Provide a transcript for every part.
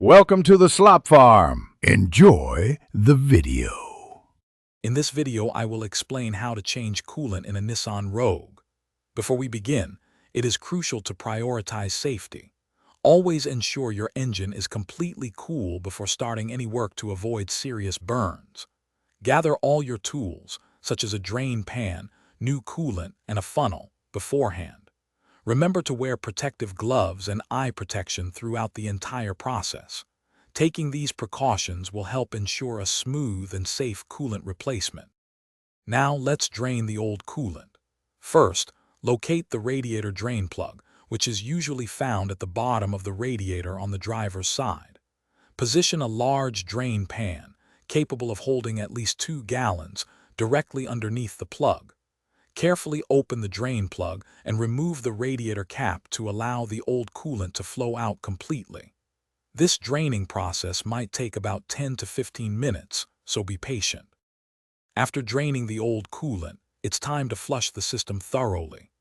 Welcome to the Slop Farm. Enjoy the video. In this video, I will explain how to change coolant in a Nissan Rogue. Before we begin, it is crucial to prioritize safety. Always ensure your engine is completely cool before starting any work to avoid serious burns. Gather all your tools, such as a drain pan, new coolant, and a funnel, beforehand. Remember to wear protective gloves and eye protection throughout the entire process. Taking these precautions will help ensure a smooth and safe coolant replacement. Now let's drain the old coolant. First, locate the radiator drain plug, which is usually found at the bottom of the radiator on the driver's side. Position a large drain pan, capable of holding at least 2 gallons, directly underneath the plug. Carefully open the drain plug and remove the radiator cap to allow the old coolant to flow out completely. This draining process might take about 10 to 15 minutes, so be patient. After draining the old coolant, it's time to flush the system thoroughly.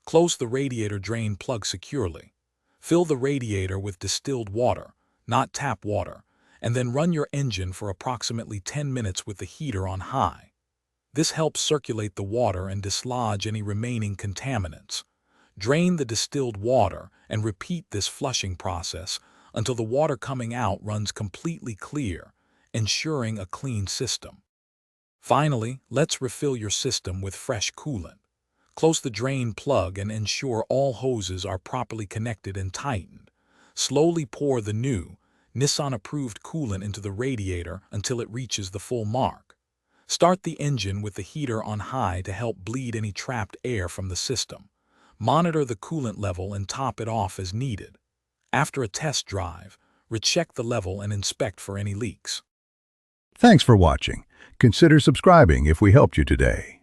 Close the radiator drain plug securely. Fill the radiator with distilled water, not tap water, and then run your engine for approximately 10 minutes with the heater on high. This helps circulate the water and dislodge any remaining contaminants. Drain the distilled water and repeat this flushing process until the water coming out runs completely clear, ensuring a clean system. Finally, let's refill your system with fresh coolant. Close the drain plug and ensure all hoses are properly connected and tightened. Slowly pour the new, Nissan-approved coolant into the radiator until it reaches the full mark. Start the engine with the heater on high to help bleed any trapped air from the system. Monitor the coolant level and top it off as needed. After a test drive, recheck the level and inspect for any leaks. Thanks for watching. Consider subscribing if we helped you today.